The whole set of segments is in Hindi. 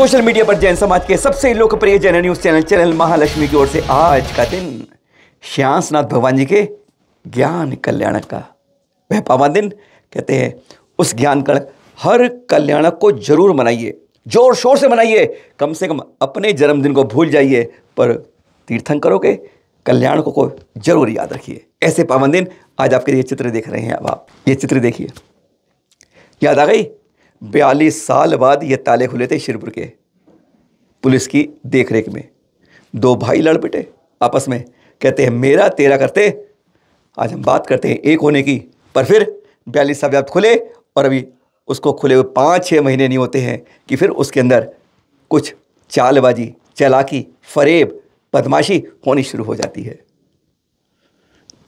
सोशल मीडिया पर जैन समाज के सबसे लोकप्रिय जैन न्यूज चैनल महालक्ष्मी की ओर से आज का दिन श्यासनाथ भगवान जी के ज्ञान कल्याणक का वह पावन दिन कहते हैं। उस ज्ञान कल्याण हर कल्याणक को जरूर मनाइए, जोर शोर से मनाइए। कम से कम अपने जन्मदिन को भूल जाइए, पर तीर्थंकरों के कल्याण को जरूर याद रखिए। ऐसे पावन दिन आज आपके ये चित्र देख रहे हैं। अब आप ये चित्र देखिए, याद आ गई 42 साल बाद ये ताले खुले थे शिरपुर के पुलिस की देखरेख में। दो भाई लड़ पिटे आपस में, कहते हैं मेरा तेरा करते। आज हम बात करते हैं एक होने की, पर फिर 42 साल बाद खुले और अभी उसको खुले हुए 5-6 महीने नहीं होते हैं कि फिर उसके अंदर कुछ चालबाजी, चालाकी, फरेब, बदमाशी होनी शुरू हो जाती है।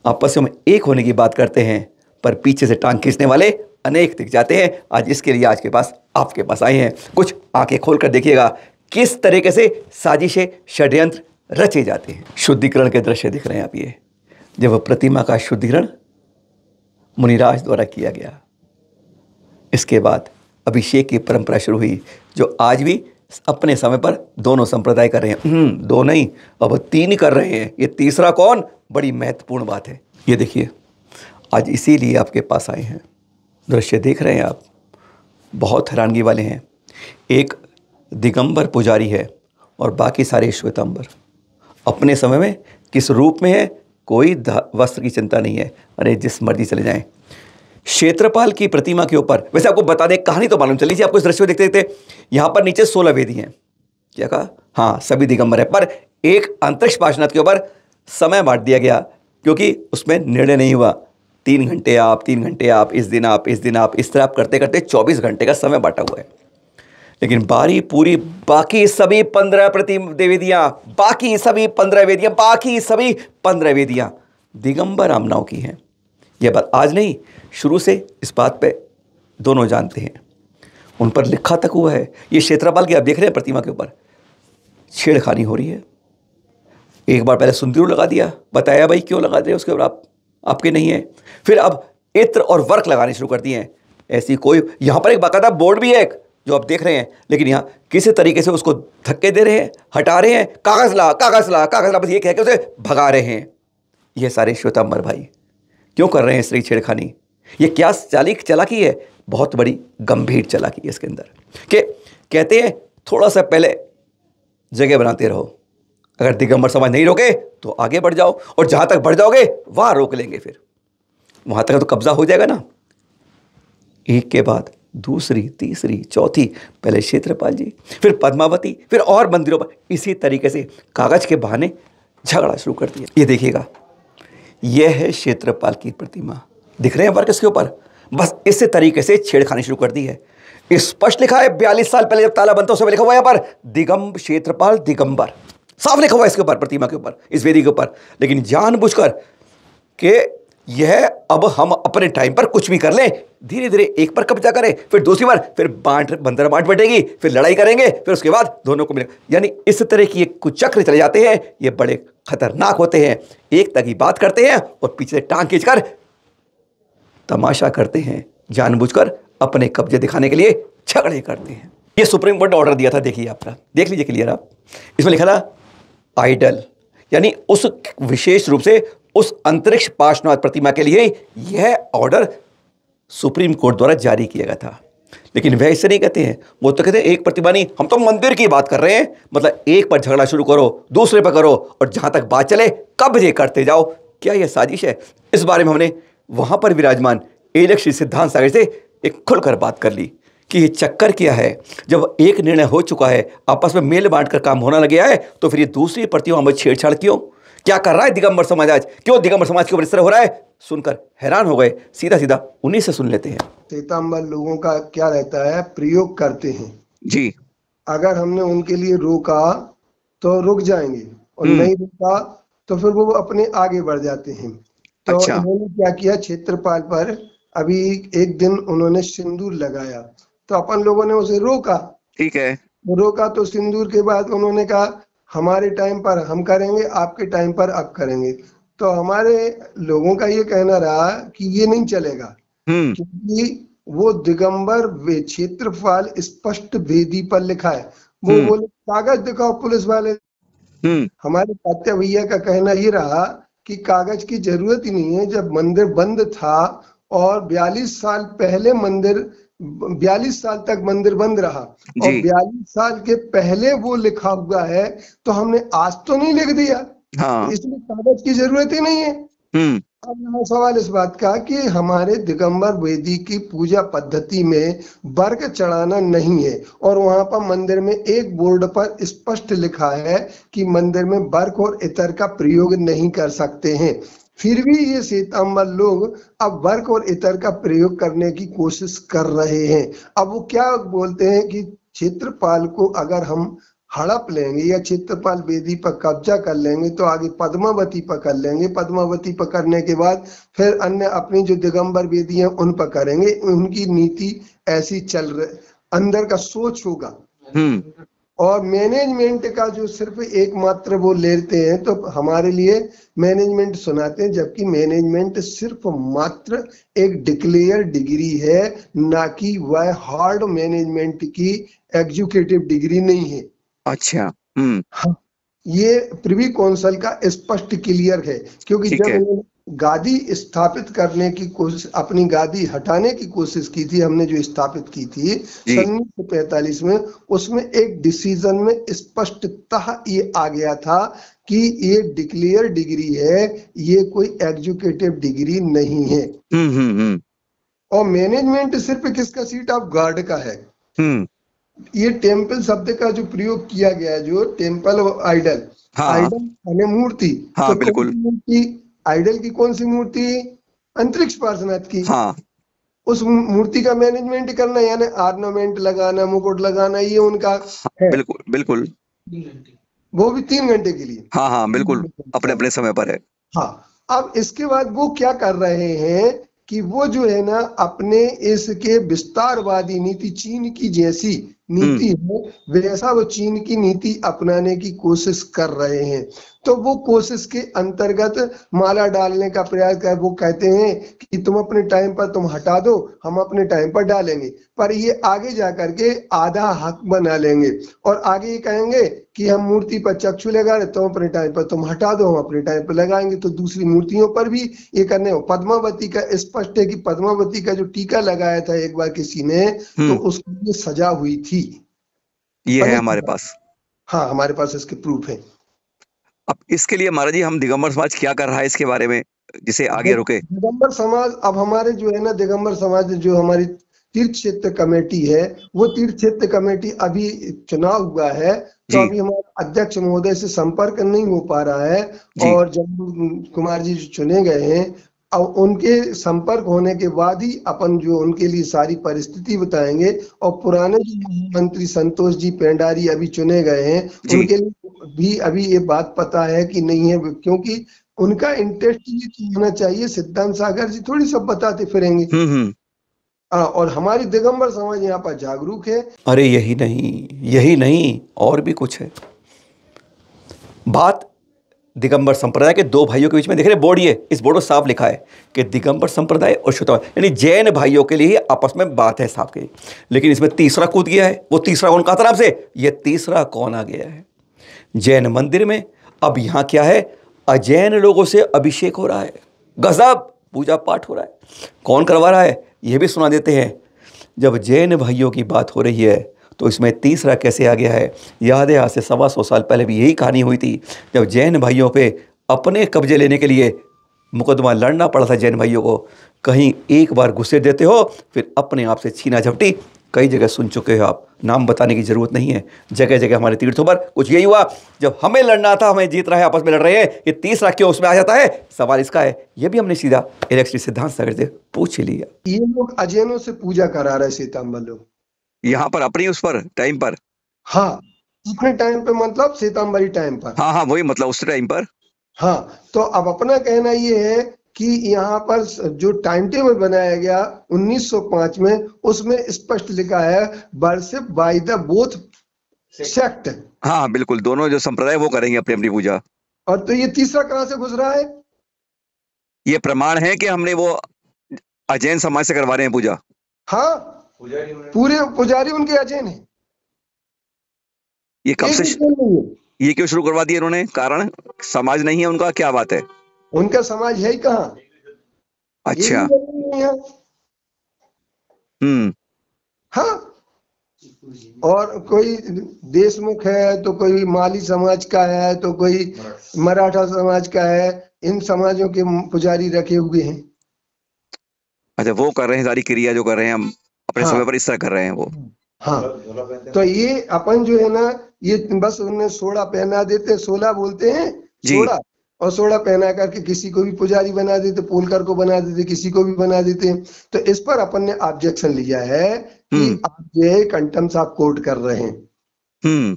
आपस में एक होने की बात करते हैं, पर पीछे से टांग खींचने वाले अनेक दिख जाते हैं। आज इसके लिए आज के पास आपके पास आए हैं। कुछ आंखें खोलकर देखिएगा किस तरीके से साजिशें, षड्यंत्र रचे जाते हैं। शुद्धिकरण के दृश्य दिख रहे हैं आप। ये जब प्रतिमा का शुद्धिकरण मुनिराज द्वारा किया गया, इसके बाद अभिषेक की परंपरा शुरू हुई, जो आज भी अपने समय पर दोनों संप्रदाय कर रहे हैं। दो नहीं, अब 3 कर रहे हैं। ये तीसरा कौन, बड़ी महत्वपूर्ण बात है। ये देखिए, आज इसीलिए आपके पास आए हैं। दृश्य देख रहे हैं आप, बहुत हैरानगी वाले हैं। एक दिगंबर पुजारी है और बाकी सारे श्वेतांबर। अपने समय में किस रूप में है, कोई वस्त्र की चिंता नहीं है। अरे जिस मर्जी चले जाएं। क्षेत्रपाल की प्रतिमा के ऊपर, वैसे आपको बता दें, कहानी तो मालूम चली थी आपको इस दृश्य देखते देखते। यहाँ पर नीचे 16 वेदी हैं। क्या कहा? हाँ, सभी दिगंबर है, पर एक अंतरिक्ष पार्श्वनाथ के ऊपर समय बांट दिया गया, क्योंकि उसमें निर्णय नहीं हुआ 3 घंटे आप, 3 घंटे आप, इस दिन आप, इस दिन आप, इस तरह आप करते करते 24 घंटे का समय बांटा हुआ है। लेकिन बारी पूरी बाकी सभी 15 वेदियाँ, बाकी सभी 15 वेदियाँ, बाकी सभी 15 वेदियाँ दिगंबर रामनाव की हैं। यह बात आज नहीं, शुरू से इस बात पे दोनों जानते हैं। उन पर लिखा तक हुआ है। ये क्षेत्रपाल की आप देख रहे हैं प्रतिमा के ऊपर छेड़खानी हो रही है। एक बार पहले सिंदूर लगा दिया, बताया भाई क्यों लगा रहे, उसके बाद आपके नहीं है। फिर अब इत्र और वर्क लगाने शुरू कर दिए हैं। ऐसी कोई, यहाँ पर एक बाकायदा बोर्ड भी है जो आप देख रहे हैं, लेकिन यहाँ किसी तरीके से उसको धक्के दे रहे हैं, हटा रहे हैं। कागज ला, कागज ला, कागज ला, बस ये कह के उसे भगा रहे हैं। ये सारे श्वेतांबर भाई क्यों कर रहे हैं इस तरह छेड़खानी? ये क्या चालाकी है? बहुत बड़ी गंभीर चालाकी है इसके अंदर। कि कहते हैं थोड़ा सा पहले जगह बनाते रहो। अगर दिगंबर समाज नहीं रोके तो आगे बढ़ जाओ, और जहां तक बढ़ जाओगे वहां रोक लेंगे, फिर वहां तक तो कब्जा हो जाएगा ना। एक के बाद दूसरी, तीसरी, चौथी, पहले क्षेत्रपाल जी, फिर पद्मावती, फिर और मंदिरों पर इसी तरीके से कागज के बहाने झगड़ा शुरू कर दिया। ये देखिएगा, यह है क्षेत्रपाल की प्रतिमा। दिख रहे हैं वर्क इसके ऊपर? बस इसी तरीके से छेड़खानी शुरू कर दी है। स्पष्ट लिखा है 42 साल पहले जब ताला बनता उस समय लिखा हुआ है यहाँ पर दिगंबर, क्षेत्रपाल दिगंबर, साफ लिखा हुआ है इसके ऊपर, प्रतिमा के ऊपर, इस वेदी के ऊपर। लेकिन जानबूझकर कि यह अब हम अपने टाइम पर कुछ भी कर लें, धीरे धीरे एक पर कब्जा करें, फिर दूसरी बार, फिर बंदर बांट बैठेगी, फिर लड़ाई करेंगे, फिर उसके बाद दोनों को मिलेगा। यानी इस तरह की कुछ चक्र चले जाते हैं। ये बड़े खतरनाक होते हैं। एक तक ही बात करते हैं और पीछे से टांग खींचकर तमाशा करते हैं। जानबूझकर अपने कब्जे दिखाने के लिए झगड़े करते हैं। ये सुप्रीम कोर्ट ने ऑर्डर दिया था, देखिए आपका, देख लीजिए क्लियर आप। इसमें लिखा था आइडल, यानी उस विशेष रूप से उस अंतरिक्ष पार्श्वनाथ प्रतिमा के लिए यह ऑर्डर सुप्रीम कोर्ट द्वारा जारी किया गया था। लेकिन वह इससे नहीं कहते हैं, वो तो कहते हैं एक प्रतिमा नहीं, हम तो मंदिर की बात कर रहे हैं। मतलब एक पर झगड़ा शुरू करो, दूसरे पर करो, और जहां तक बात चले कब्जे करते जाओ। क्या यह साजिश है? इस बारे में हमने वहां पर विराजमान एलक श्री सिद्धांत सागर से एक खुलकर बात कर ली कि ये चक्कर क्या है। जब एक निर्णय हो चुका है, आपस में मेल बांट कर काम होना लग गया है, तो फिर ये दूसरी प्रतिमा में छेड़छाड़ क्यों? क्या कर रहा है दिगंबर समाज आज? क्यों दिगंबर समाज के ऊपर इस तरह हो रहा है? सुनकर हैरान हो गए। सीधा सीधा उन्हीं से सुन लेते हैं। श्वेतांबर लोगों का क्या रहता है, प्रयोग करते हैं जी। अगर हमने उनके लिए रोका तो रुक जाएंगे, और नहीं रोका तो फिर वो अपने आगे बढ़ जाते हैं। तो उन्होंने क्या किया, क्षेत्रपाल पर अभी एक दिन उन्होंने सिंदूर लगाया, तो अपन लोगों ने उसे रोका। ठीक है, रोका तो सिंदूर के बाद उन्होंने कहा हमारे टाइम पर हम करेंगे, आपके टाइम पर अब करेंगे। तो हमारे लोगों का ये कहना रहा कि ये नहीं चलेगा, क्योंकि वो दिगंबर क्षेत्रपाल स्पष्ट वेदी पर लिखा है। वो बोले कागज दिखाओ पुलिस वाले। हमारे तात्या भैया का कहना ये रहा कि कागज की जरूरत ही नहीं है, जब मंदिर बंद था और 42 साल पहले मंदिर, 42 साल तक मंदिर बंद रहा और 42 साल के पहले वो लिखा हुआ है, तो हमने आज तो नहीं लिख दिया। तो इसमें कागज की जरूरत ही नहीं है। अब यहाँ सवाल इस बात का कि हमारे दिगंबर वेदी की पूजा पद्धति में वर्क चढ़ाना नहीं है, और वहां पर मंदिर में एक बोर्ड पर स्पष्ट लिखा है कि मंदिर में वर्क और इतर का प्रयोग नहीं कर सकते हैं। फिर भी ये श्वेतांबर लोग अब वर्क और इतर का प्रयोग करने की कोशिश कर रहे हैं। अब वो क्या बोलते हैं कि क्षेत्रपाल को अगर हम हड़प लेंगे या क्षेत्रपाल वेदी पर कब्जा कर लेंगे तो आगे पद्मावती पर कर लेंगे, पद्मावती पर करने के बाद फिर अन्य अपनी जो दिगंबर वेदी है उन पर करेंगे। उनकी नीति ऐसी चल रही, अंदर का सोच होगा। और मैनेजमेंट का जो सिर्फ एकमात्र वो लेते हैं, तो हमारे लिए मैनेजमेंट सुनाते हैं, जबकि मैनेजमेंट सिर्फ मात्र एक डिक्लेयर डिग्री है, ना कि वह हार्ड मैनेजमेंट की एग्जीक्यूटिव डिग्री नहीं है। अच्छा। हाँ, ये प्रिवी कौंसिल का स्पष्ट क्लियर है, क्योंकि जब इन्होंने गादी स्थापित करने की कोशिश, अपनी गादी हटाने की कोशिश की थी, हमने जो स्थापित की थी सन 1945 में, उसमें एक डिसीजन में स्पष्टतः ये आ गया था कि ये डिक्लेयर डिग्री है, ये कोई एग्जीक्यूटिव डिग्री नहीं है। और मैनेजमेंट सिर्फ किसका, सीट ऑफ गार्ड का है। ये टेम्पल शब्द का जो प्रयोग किया गया है, जो टेम्पल आइडल, आइडल यानी मूर्ति, तो बिल्कुल मूर्ति, आइडल की कौन सी मूर्ति, अंतरिक्ष पार्श्वनाथ की। उस मूर्ति का मैनेजमेंट करना यानी ऑर्नामेंट लगाना, मुकुट लगाना, ये उनका है। बिल्कुल बिल्कुल, वो भी 3 घंटे के लिए। हाँ बिल्कुल, अपने अपने समय पर है। अब इसके बाद वो क्या कर रहे हैं कि वो जो है ना अपने इसके विस्तारवादी नीति, चीन की जैसी नीति है वैसा वो चीन की नीति अपनाने की कोशिश कर रहे हैं। तो वो कोशिश के अंतर्गत माला डालने का प्रयास कर, वो कहते हैं कि तुम अपने टाइम पर तुम हटा दो, हम अपने टाइम पर डालेंगे, पर ये आगे जाकर के आधा हक बना लेंगे और आगे ये कहेंगे कि हम मूर्ति पर चक्षु लगा रहे, तुम अपने टाइम पर तुम हटा दो, हम अपने टाइम पर लगाएंगे। तो दूसरी मूर्तियों पर भी ये करने। पद्मावती का स्पष्ट है कि पद्मावती का जो टीका लगाया था एक बार किसी ने, तो उसको ये सजा हुई थी। ये है हमारे पास। हाँ, हमारे पास इसके प्रूफ है। अब इसके लिए महाराज जी हम दिगंबर समाज क्या कर रहा है इसके बारे में, जिसे आगे रुके? दिगंबर समाज, अब हमारे जो है ना दिगंबर समाज, जो हमारी तीर्थ क्षेत्र कमेटी है, वो तीर्थ क्षेत्र कमेटी अभी चुनाव हुआ है, तो अभी हमारे अध्यक्ष महोदय से संपर्क नहीं हो पा रहा है, और जब कुमार जी चुने गए हैं, अब उनके संपर्क होने के बाद ही अपन जो उनके लिए सारी परिस्थिति बताएंगे। और पुराने जो मंत्री संतोष जी पेंडारी अभी चुने गए हैं, उनके लिए भी अभी ये बात पता है कि नहीं है, क्योंकि उनका इंटरेस्ट ये होना चाहिए। सिद्धांत सागर जी थोड़ी सब बताते फिरेंगे। और हमारी दिगंबर समाज यहाँ पर जागरूक है। अरे यही नहीं और भी कुछ है। बात दिगंबर संप्रदाय के 2 भाइयों के बीच में, देख रहे बोर्ड, ये इस बोर्ड पर साफ लिखा है कि दिगंबर संप्रदाय और श्वेतांबर यानी जैन भाइयों के लिए ही आपस में बात है साफ की। लेकिन इसमें तीसरा कूद गया है। वो तीसरा कौन कहा था आपसे? ये तीसरा कौन आ गया है? जैन मंदिर में अब यहाँ क्या है, अजैन लोगों से अभिषेक हो रहा है, गजब पूजा पाठ हो रहा है। कौन करवा रहा है ये भी सुना देते हैं। जब जैन भाइयों की बात हो रही है तो इसमें तीसरा कैसे आ गया है? याद है आज से 125 साल पहले भी यही कहानी हुई थी, जब जैन भाइयों पे अपने कब्जे लेने के लिए मुकदमा लड़ना पड़ा था जैन भाइयों को। कहीं एक बार गुस्से देते हो फिर अपने आप से छीना झपटी, कई जगह सुन चुके हो आप, नाम बताने की जरूरत नहीं है। जगह जगह हमारे तीर्थों पर कुछ यही हुआ, जब हमें लड़ना था हमें जीत रहा है, आपस में लड़ रहे हैं, ये तीसरा क्यों उसमें आ जाता है? सवाल इसका है। ये भी हमने सीधा इलेक्ट्री सिद्धांत सागर से पूछ लिया। ये लोग अजैनों से पूजा करा रहे श्वेतांबर लोग यहाँ पर अपनी उस पर टाइम पर। हाँ, अपने टाइम पे, मतलब श्वेतांबरी टाइम पर। हाँ वही मतलब उस टाइम पर। हाँ, तो अब अपना कहना ये है कि यहाँ पर जो टाइम टेबल बनाया गया 1905 में, उसमें स्पष्ट लिखा है worship by the both sect. हाँ बिल्कुल, दोनों जो संप्रदाय वो करेंगे अपनी अपनी पूजा। और तो ये तीसरा कहाँ से गुजरा है? ये प्रमाण है कि हमने वो अजैन समाज से करवा रहे हैं पूजा। हाँ, पूरे पुजारी उनके अजैन है। ये कब से, नहीं है। ये क्यों शुरू करवा दिया इन्होंने? कारण समाज नहीं है उनका, क्या बात है? उनका समाज है ही कहाँ। अच्छा। हाँ, और कोई देशमुख है तो कोई माली समाज का है तो कोई मराठा समाज का है, इन समाजों के पुजारी रखे हुए हैं। अच्छा, वो कर रहे हैं सारी क्रिया जो कर रहे हैं हम अपने हाँ, समय पर, इस तरह कर रहे हैं वो। हाँ, तो ये अपन जो है ना, ये बस उन्हें सोडा पहना देते, सोला बोलते हैं सोडा, और सोडा पहना करके किसी को भी पुजारी बना देते, पोलकर को बना देते, किसी को भी बना देते। तो इस पर अपन ने ऑब्जेक्शन लिया है कि आप ये कंटेम्प्ट ऑफ कोर्ट कर रहे हैं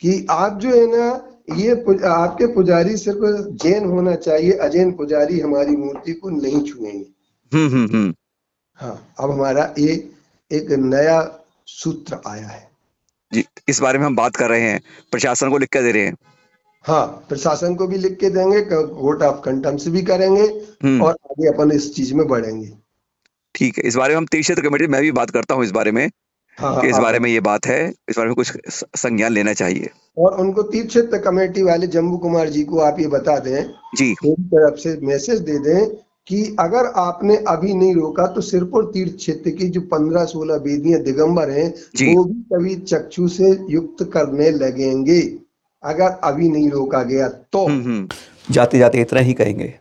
कि आप जो है ना, ये आपके पुजारी सिर्फ जैन होना चाहिए, अजैन पुजारी हमारी मूर्ति को नहीं छुएंगे। हाँ, अब हमारा ये एक नया सूत्र आया है जी, इस बारे में हम बात कर रहे हैं, प्रशासन को लिख के दे रहे हैं। हाँ, प्रशासन को भी लिख के देंगे, कोर्ट ऑफ कंटेम्प्ट भी करेंगे और आगे अपन इस चीज में बढ़ेंगे। ठीक है, इस बारे में हम तीर्थ क्षेत्र कमेटी में भी बात करता हूँ इस बारे में। हाँ, कि इस बारे में ये बात है, इस बारे में कुछ संज्ञान लेना चाहिए। और उनको तीर्थ क्षेत्र कमेटी वाले जम्बू कुमार जी को आप ये बता दें जी, मेरी तरफ से मैसेज दे दें कि अगर आपने अभी नहीं रोका तो सिरपुर तीर्थ क्षेत्र की जो 15-16 वेदियां दिगंबर हैं वो भी कभी चक्षु से युक्त करने लगेंगे, अगर अभी नहीं रोका गया तो। जाते जाते इतना ही कहेंगे,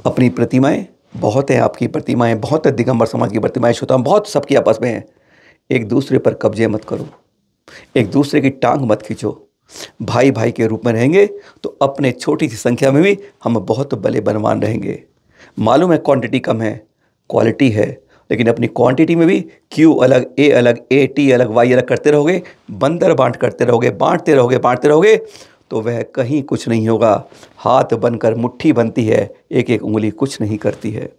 अपनी प्रतिमाएं बहुत है, आपकी प्रतिमाएं बहुत है, दिगंबर समाज की प्रतिमाएं श्रोता बहुत सबकी आपस में है, एक दूसरे पर कब्जे मत करो, एक दूसरे की टांग मत खींचो। भाई भाई के रूप में रहेंगे तो अपने छोटी सी संख्या में भी हम बहुत बड़े बलवान रहेंगे। मालूम है क्वांटिटी कम है, क्वालिटी है, लेकिन अपनी क्वांटिटी में भी क्यू अलग, ए अलग, ए टी अलग, वाई अलग करते रहोगे, बंदर बांट करते रहोगे, बांटते रहोगे तो वह कहीं कुछ नहीं होगा। हाथ बनकर मुट्ठी बनती है, एक एक उंगली कुछ नहीं करती है।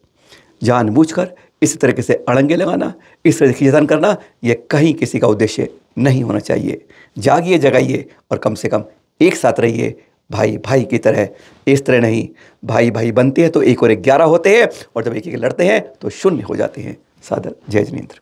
जानबूझकर इस तरीके से अड़ंगे लगाना, इस तरह से खींचतान करना, यह कहीं किसी का उद्देश्य नहीं होना चाहिए। जागिए, जगाइए और कम से कम एक साथ रहिए, भाई भाई की तरह। इस तरह नहीं, भाई भाई बनते हैं तो 1 और 1 11 होते हैं, और जब एक एक लड़ते हैं तो 0 हो जाते हैं। सादर जय जिनेंद्र।